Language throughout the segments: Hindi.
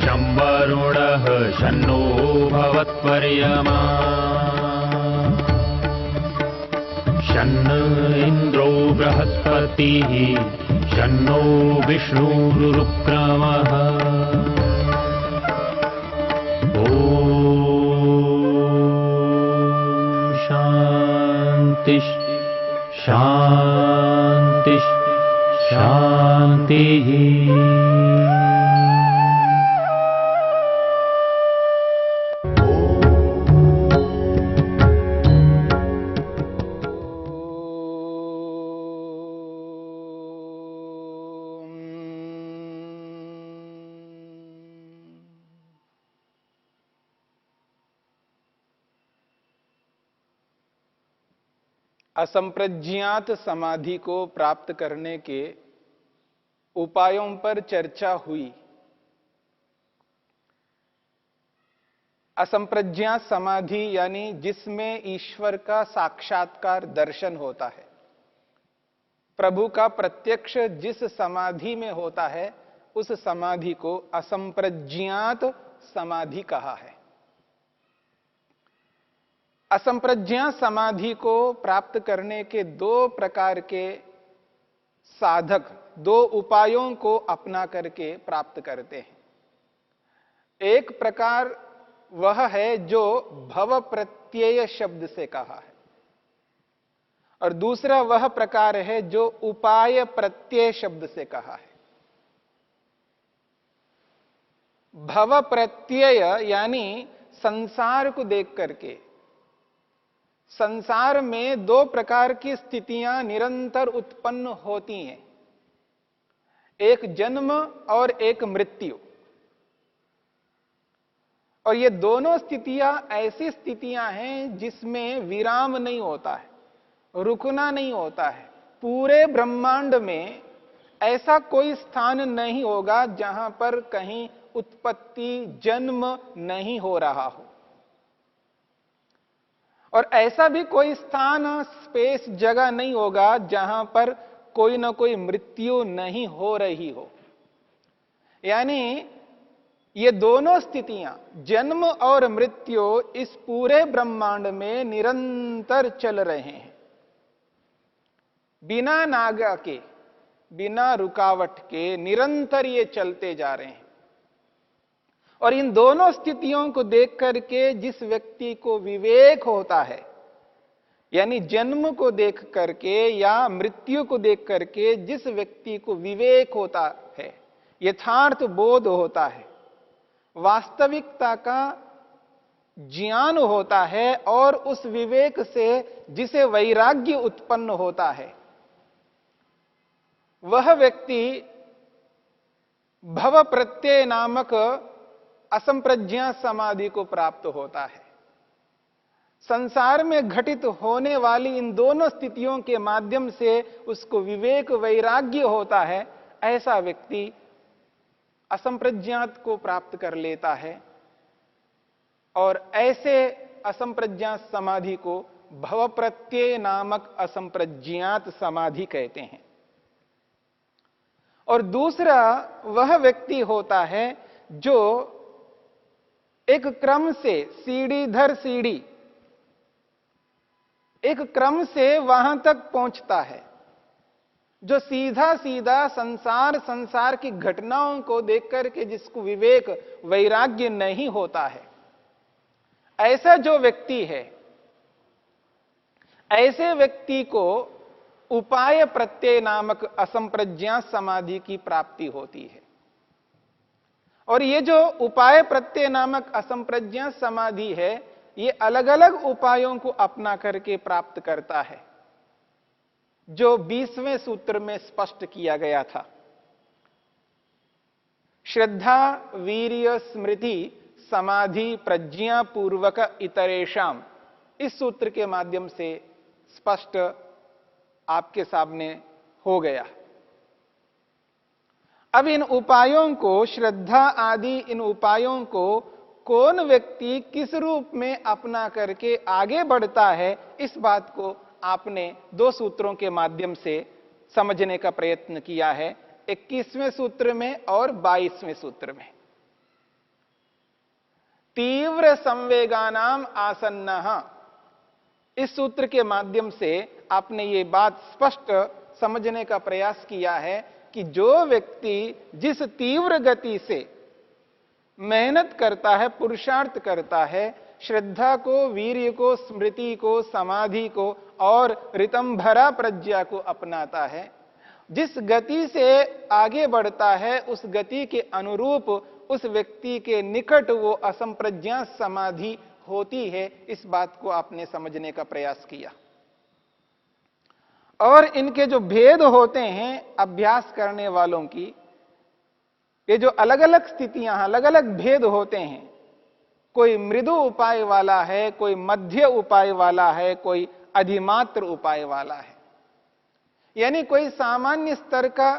शं वरुणः शन्नो भवत्वर्यमा शन्न इन्द्रो बृहस्पतिः शन्नो विष्णुरुक्रमः ॐ शान्ति शान्ति शान्तिः। असंप्रज्ञात समाधि को प्राप्त करने के उपायों पर चर्चा हुई। असंप्रज्ञात समाधि यानी जिसमें ईश्वर का साक्षात्कार दर्शन होता है, प्रभु का प्रत्यक्ष जिस समाधि में होता है उस समाधि को असंप्रज्ञात समाधि कहा है। असंप्रज्ञात समाधि को प्राप्त करने के दो प्रकार के साधक, दो उपायों को अपना करके प्राप्त करते हैं। एक प्रकार वह है जो भव प्रत्यय शब्द से कहा है, और दूसरा वह प्रकार है जो उपाय प्रत्यय शब्द से कहा है। भव प्रत्यय यानी संसार को देख करके, संसार में दो प्रकार की स्थितियां निरंतर उत्पन्न होती हैं, एक जन्म और एक मृत्यु। और ये दोनों स्थितियां ऐसी स्थितियां हैं जिसमें विराम नहीं होता है, रुकना नहीं होता है। पूरे ब्रह्मांड में ऐसा कोई स्थान नहीं होगा जहां पर कहीं उत्पत्ति, जन्म नहीं हो रहा हो। और ऐसा भी कोई स्थान, स्पेस, जगह नहीं होगा जहां पर कोई ना कोई मृत्यु नहीं हो रही हो। यानी ये दोनों स्थितियां, जन्म और मृत्यु, इस पूरे ब्रह्मांड में निरंतर चल रहे हैं, बिना नागा के, बिना रुकावट के निरंतर ये चलते जा रहे हैं। और इन दोनों स्थितियों को देख करके जिस व्यक्ति को विवेक होता है, यानी जन्म को देख करके या मृत्यु को देख करके जिस व्यक्ति को विवेक होता है, यथार्थ बोध होता है, वास्तविकता का ज्ञान होता है, और उस विवेक से जिसे वैराग्य उत्पन्न होता है, वह व्यक्ति भव प्रत्यय नामक असंप्रज्ञात समाधि को प्राप्त होता है। संसार में घटित होने वाली इन दोनों स्थितियों के माध्यम से उसको विवेक, वैराग्य होता है। ऐसा व्यक्ति असंप्रज्ञात को प्राप्त कर लेता है, और ऐसे असंप्रज्ञात समाधि को भव प्रत्यय नामक असंप्रज्ञात समाधि कहते हैं। और दूसरा वह व्यक्ति होता है जो एक क्रम से, सीढ़ी दर सीढ़ी, एक क्रम से वहां तक पहुंचता है, जो सीधा सीधा संसार की घटनाओं को देख करके जिसको विवेक, वैराग्य नहीं होता है, ऐसा जो व्यक्ति है, ऐसे व्यक्ति को उपाय प्रत्यय नामक असंप्रज्ञात समाधि की प्राप्ति होती है। और ये जो उपाय प्रत्यय नामक असंप्रज्ञात समाधि है, ये अलग अलग उपायों को अपना करके प्राप्त करता है, जो 20वें सूत्र में स्पष्ट किया गया था। श्रद्धा, वीर्य, स्मृति, समाधि, प्रज्ञा पूर्वक इतरेषाम, इस सूत्र के माध्यम से स्पष्ट आपके सामने हो गया। अब इन उपायों को, श्रद्धा आदि इन उपायों को कौन व्यक्ति किस रूप में अपना करके आगे बढ़ता है, इस बात को आपने दो सूत्रों के माध्यम से समझने का प्रयत्न किया है, 21वें सूत्र में और 22वें सूत्र में। तीव्र संवेगानाम आसन्नः। इस सूत्र के माध्यम से आपने ये बात स्पष्ट समझने का प्रयास किया है कि जो व्यक्ति जिस तीव्र गति से मेहनत करता है, पुरुषार्थ करता है, श्रद्धा को, वीर्य को, स्मृति को, समाधि को और ऋतंभरा प्रज्ञा को अपनाता है, जिस गति से आगे बढ़ता है उस गति के अनुरूप उस व्यक्ति के निकट वो असंप्रज्ञा समाधि होती है। इस बात को आपने समझने का प्रयास किया। और इनके जो भेद होते हैं अभ्यास करने वालों की, ये जो अलग अलग स्थितियां, अलग अलग भेद होते हैं, कोई मृदु उपाय वाला है, कोई मध्य उपाय वाला है, कोई अधिमात्र उपाय वाला है। यानी कोई सामान्य स्तर का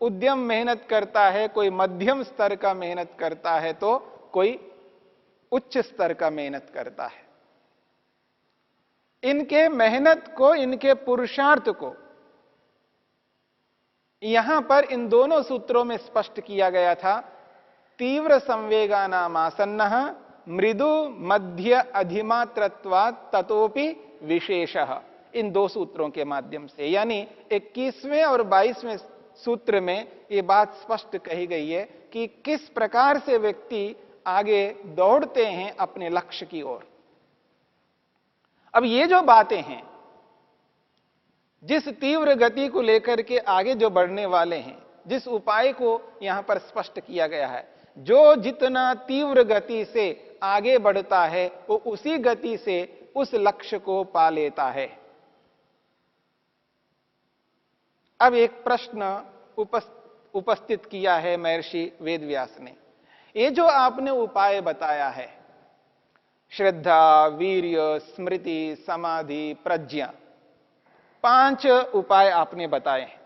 उद्यम मेहनत करता है, कोई मध्यम स्तर का मेहनत करता है, तो कोई उच्च स्तर का मेहनत करता है। इनके मेहनत को, इनके पुरुषार्थ को यहां पर इन दोनों सूत्रों में स्पष्ट किया गया था। तीव्र संवेगानाम आसन्नः मृदु मध्य अधिमात्रत्वात् ततोपि विशेषः। इन दो सूत्रों के माध्यम से, यानी 21वें और 22वें सूत्र में यह बात स्पष्ट कही गई है कि किस प्रकार से व्यक्ति आगे दौड़ते हैं अपने लक्ष्य की ओर। अब ये जो बातें हैं, जिस तीव्र गति को लेकर के आगे जो बढ़ने वाले हैं, जिस उपाय को यहां पर स्पष्ट किया गया है, जो जितना तीव्र गति से आगे बढ़ता है वो उसी गति से उस लक्ष्य को पा लेता है। अब एक प्रश्न उपस्थित किया है महर्षि वेदव्यास ने। ये जो आपने उपाय बताया है, श्रद्धा, वीर्य, स्मृति, समाधि, प्रज्ञा, 5 उपाय आपने बताए हैं,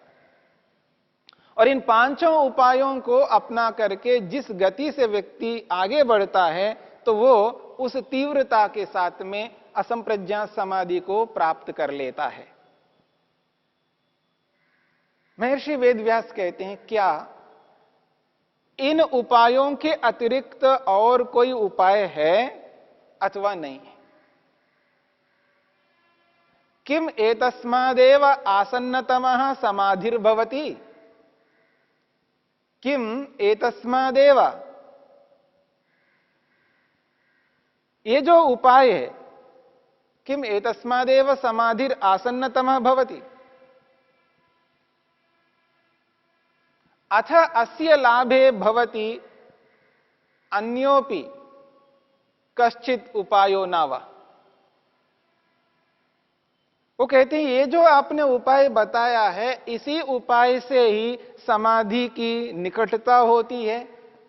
और इन 5 उपायों को अपना करके जिस गति से व्यक्ति आगे बढ़ता है तो वो उस तीव्रता के साथ में असंप्रज्ञा समाधि को प्राप्त कर लेता है। महर्षि वेदव्यास कहते हैं, क्या इन उपायों के अतिरिक्त और कोई उपाय है अथवा नहीं? किम एतस्मादेव आसन्नतमः समाधिर्भवति? किम एतस्मादेव, ये जो उपाय है, किम एतस्मादेव समाधिर आसन्नतमः भवति, अथ अस्य लाभे भवति अन्योपि कश्चित उपायो न वा। वो कहते हैं ये जो आपने उपाय बताया है, इसी उपाय से ही समाधि की निकटता होती है,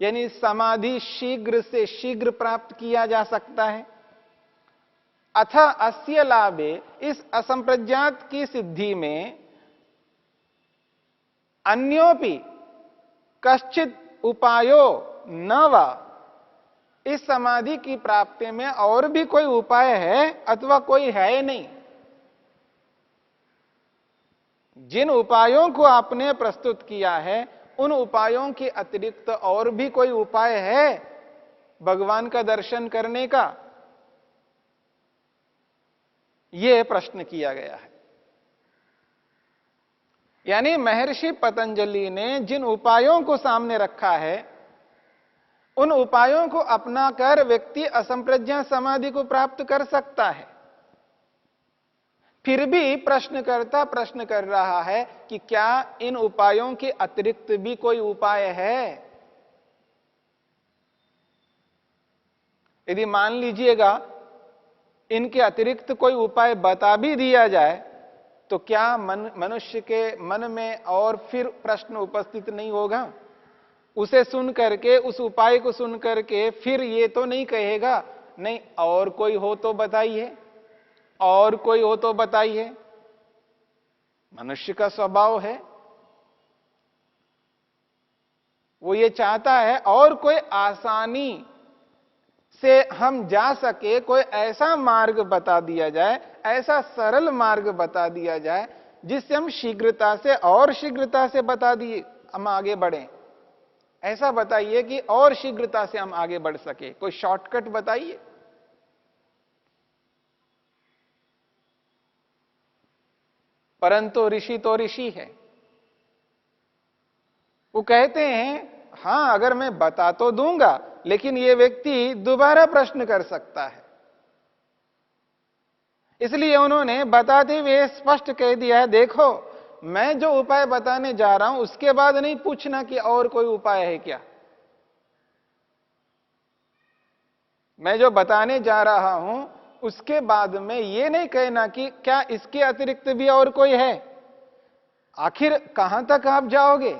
यानी समाधि शीघ्र से शीघ्र प्राप्त किया जा सकता है। अथ अस्य लाभे, इस असंप्रज्ञात की सिद्धि में अन्योपि कश्चित उपायो न वा, इस समाधि की प्राप्ति में और भी कोई उपाय है अथवा कोई है नहीं। जिन उपायों को आपने प्रस्तुत किया है उन उपायों के अतिरिक्त और भी कोई उपाय है भगवान का दर्शन करने का? यह प्रश्न किया गया है। यानी महर्षि पतंजलि ने जिन उपायों को सामने रखा है उन उपायों को अपनाकर व्यक्ति असंप्रज्ञा समाधि को प्राप्त कर सकता है। फिर भी प्रश्नकर्ता प्रश्न कर रहा है कि क्या इन उपायों के अतिरिक्त भी कोई उपाय है? यदि मान लीजिएगा इनके अतिरिक्त कोई उपाय बता भी दिया जाए तो क्या मनुष्य के मन में और फिर प्रश्न उपस्थित नहीं होगा? उसे सुन करके, उस उपाय को सुन करके फिर ये तो नहीं कहेगा नहीं और कोई हो तो बताइए, और कोई हो तो बताइए। मनुष्य का स्वभाव है, वो ये चाहता है और कोई आसानी से हम जा सके, कोई ऐसा मार्ग बता दिया जाए, ऐसा सरल मार्ग बता दिया जाए जिससे हम शीघ्रता से और शीघ्रता से बता दिए हम आगे बढ़ें। ऐसा बताइए कि और शीघ्रता से हम आगे बढ़ सके, कोई शॉर्टकट बताइए। परंतु ऋषि तो ऋषि है, वो कहते हैं हां अगर मैं बता तो दूंगा, लेकिन ये व्यक्ति दोबारा प्रश्न कर सकता है। इसलिए उन्होंने बताते हुए स्पष्ट कह दिया है, देखो मैं जो उपाय बताने जा रहा हूं उसके बाद नहीं पूछना कि और कोई उपाय है क्या। मैं जो बताने जा रहा हूं उसके बाद में यह नहीं कहना कि क्या इसके अतिरिक्त भी और कोई है। आखिर कहां तक आप जाओगे?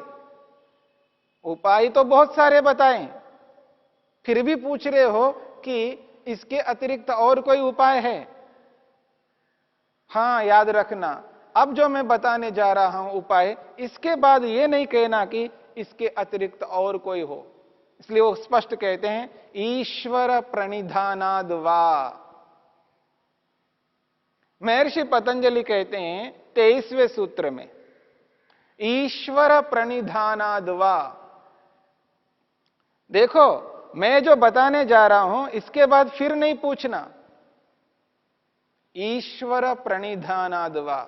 उपाय तो बहुत सारे बताएं, फिर भी पूछ रहे हो कि इसके अतिरिक्त और कोई उपाय है। हां याद रखना, अब जो मैं बताने जा रहा हूं उपाय, इसके बाद यह नहीं कहना कि इसके अतिरिक्त और कोई हो। इसलिए वो स्पष्ट कहते हैं ईश्वर प्रणिधानाद वा। महर्षि पतंजलि कहते हैं 23वें सूत्र में, ईश्वर प्रणिधानाद वा। देखो मैं जो बताने जा रहा हूं इसके बाद फिर नहीं पूछना, ईश्वर प्रणिधानाद वा।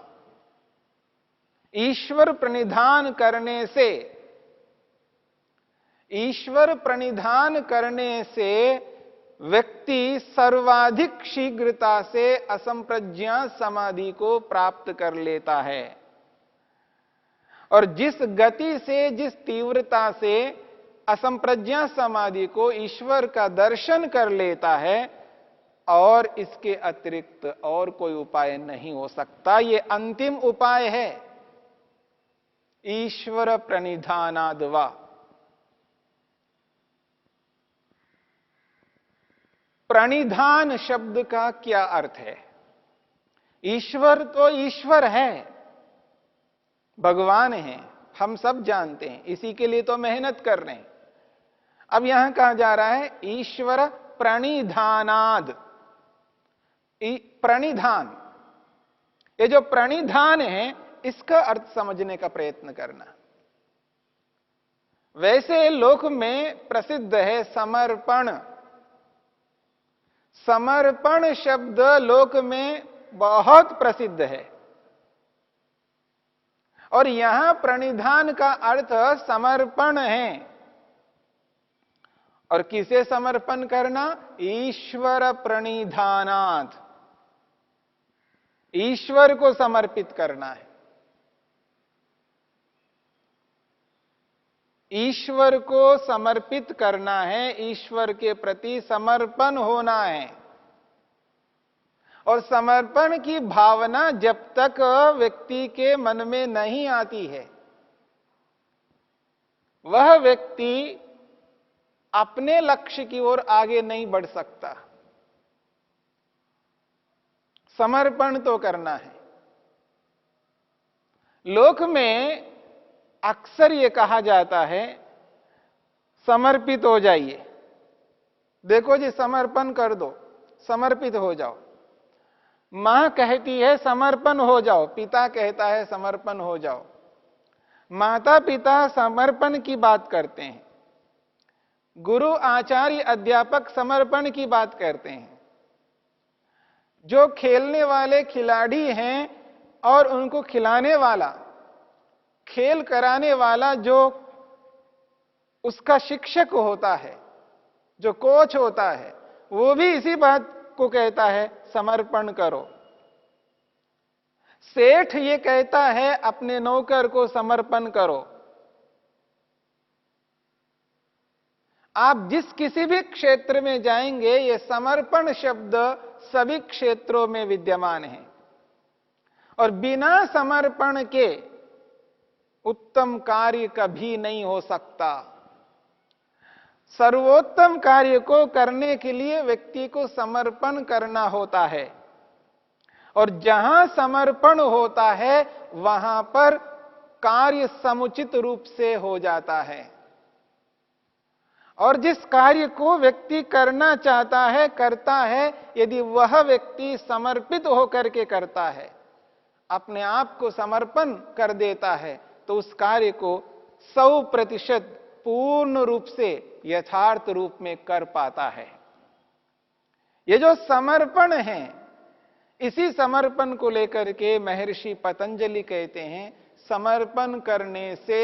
ईश्वर प्रणिधान करने से, ईश्वर प्रणिधान करने से व्यक्ति सर्वाधिक शीघ्रता से असंप्रज्ञा समाधि को प्राप्त कर लेता है। और जिस गति से, जिस तीव्रता से असंप्रज्ञा समाधि को ईश्वर का दर्शन कर लेता है, और इसके अतिरिक्त और कोई उपाय नहीं हो सकता। ये अंतिम उपाय है, ईश्वर प्रणिधानाद वा। प्रणिधान शब्द का क्या अर्थ है? ईश्वर तो ईश्वर है, भगवान है, हम सब जानते हैं, इसी के लिए तो मेहनत कर रहे हैं। अब यहां कहा जा रहा है ईश्वर प्रणिधानाद। प्रणिधान, ये जो प्रणिधान है इसका अर्थ समझने का प्रयत्न करना। वैसे लोक में प्रसिद्ध है समर्पण। समर्पण शब्द लोक में बहुत प्रसिद्ध है, और यहां प्रणिधान का अर्थ समर्पण है। और किसे समर्पण करना? ईश्वर प्रणिधानात्, ईश्वर को समर्पित करना है, ईश्वर को समर्पित करना है, ईश्वर के प्रति समर्पण होना है। और समर्पण की भावना जब तक व्यक्ति के मन में नहीं आती है, वह व्यक्ति अपने लक्ष्य की ओर आगे नहीं बढ़ सकता। समर्पण तो करना है। लोक में अक्सर यह कहा जाता है समर्पित हो जाइए। देखो जी समर्पण कर दो, समर्पित हो जाओ। मां कहती है समर्पण हो जाओ, पिता कहता है समर्पण हो जाओ। माता पिता समर्पण की बात करते हैं, गुरु आचार्य अध्यापक समर्पण की बात करते हैं। जो खेलने वाले खिलाड़ी हैं और उनको खिलाने वाला, खेल कराने वाला जो उसका शिक्षक होता है, जो कोच होता है, वो भी इसी बात को कहता है समर्पण करो। सेठ ये कहता है अपने नौकर को समर्पण करो। आप जिस किसी भी क्षेत्र में जाएंगे, ये समर्पण शब्द सभी क्षेत्रों में विद्यमान है। और बिना समर्पण के उत्तम कार्य कभी नहीं हो सकता। सर्वोत्तम कार्य को करने के लिए व्यक्ति को समर्पण करना होता है, और जहां समर्पण होता है वहां पर कार्य समुचित रूप से हो जाता है। और जिस कार्य को व्यक्ति करना चाहता है, करता है, यदि वह व्यक्ति समर्पित होकर के करता है, अपने आप को समर्पण कर देता है, तो उस कार्य को 100% पूर्ण रूप से यथार्थ रूप में कर पाता है। ये जो समर्पण है, इसी समर्पण को लेकर के महर्षि पतंजलि कहते हैं, समर्पण करने से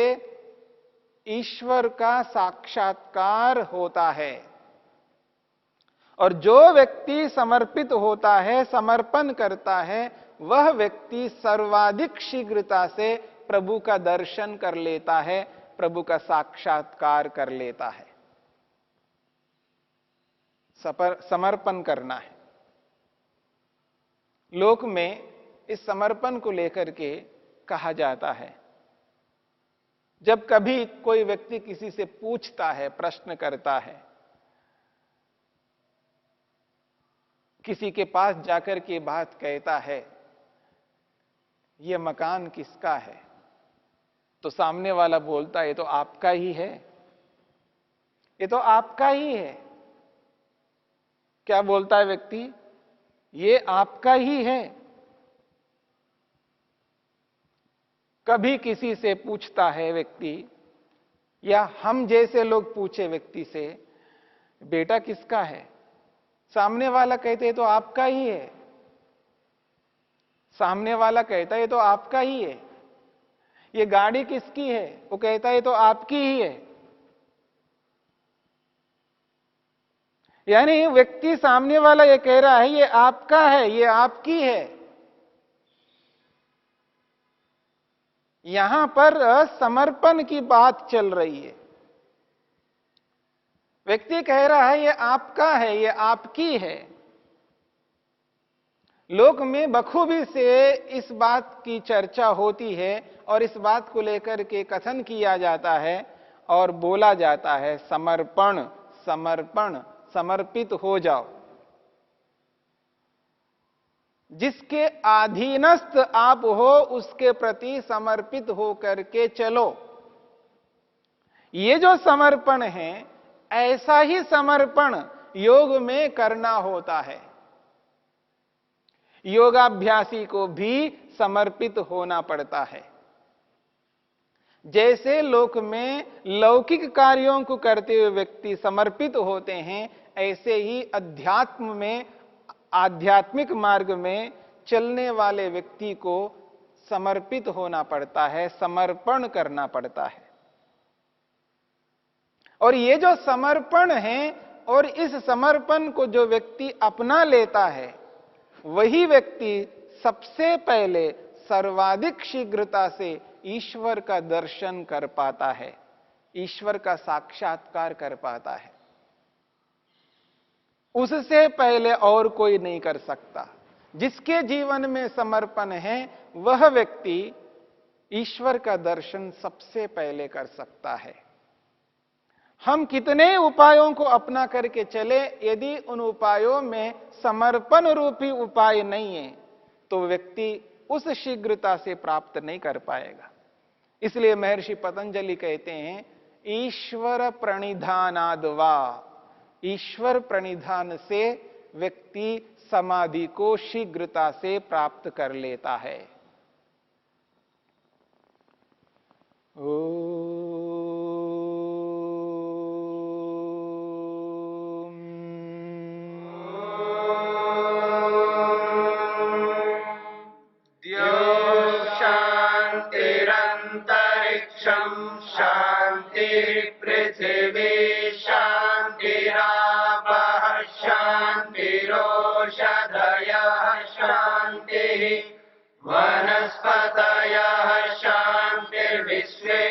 ईश्वर का साक्षात्कार होता है। और जो व्यक्ति समर्पित होता है, समर्पण करता है, वह व्यक्ति सर्वाधिक शीघ्रता से प्रभु का दर्शन कर लेता है, प्रभु का साक्षात्कार कर लेता है। समर्पण करना है। लोक में इस समर्पण को लेकर के कहा जाता है, जब कभी कोई व्यक्ति किसी से पूछता है, प्रश्न करता है, किसी के पास जाकर के बात कहता है, यह मकान किसका है, तो सामने वाला बोलता है, ये तो आपका ही है, ये तो आपका ही है। क्या बोलता है व्यक्ति? ये आपका ही है। कभी किसी से पूछता है व्यक्ति, या हम जैसे लोग पूछे व्यक्ति से, बेटा किसका है, सामने वाला कहते हैं तो आपका ही है। सामने वाला कहता है तो आपका ही है। ये गाड़ी किसकी है, वो कहता है तो आपकी ही है। यानी व्यक्ति सामने वाला ये कह रहा है ये आपका है, ये आपकी है। यहां पर समर्पण की बात चल रही है। व्यक्ति कह रहा है ये आपका है, ये आपकी है। लोक में बखूबी से इस बात की चर्चा होती है और इस बात को लेकर के कथन किया जाता है और बोला जाता है, समर्पण समर्पण, समर्पित हो जाओ। जिसके अधीनस्थ आप हो उसके प्रति समर्पित हो करके चलो। ये जो समर्पण है, ऐसा ही समर्पण योग में करना होता है। योगाभ्यासी को भी समर्पित होना पड़ता है। जैसे लोक में लौकिक कार्यों को करते हुए व्यक्ति समर्पित होते हैं, ऐसे ही अध्यात्म में, आध्यात्मिक मार्ग में चलने वाले व्यक्ति को समर्पित होना पड़ता है, समर्पण करना पड़ता है। और ये जो समर्पण है और इस समर्पण को जो व्यक्ति अपना लेता है, वही व्यक्ति सबसे पहले सर्वाधिक शीघ्रता से ईश्वर का दर्शन कर पाता है, ईश्वर का साक्षात्कार कर पाता है। उससे पहले और कोई नहीं कर सकता। जिसके जीवन में समर्पण है, वह व्यक्ति ईश्वर का दर्शन सबसे पहले कर सकता है। हम कितने उपायों को अपना करके चले, यदि उन उपायों में समर्पण रूपी उपाय नहीं है, तो व्यक्ति उस शीघ्रता से प्राप्त नहीं कर पाएगा। इसलिए महर्षि पतंजलि कहते हैं, ईश्वर प्रणिधानाद्वा, ईश्वर प्रणिधान से व्यक्ति समाधि को शीघ्रता से प्राप्त कर लेता है। पृथिवी शान्तिरापः शान्तिरोषधयः शान्तिः वनस्पतयः शान्तिर्विश्वे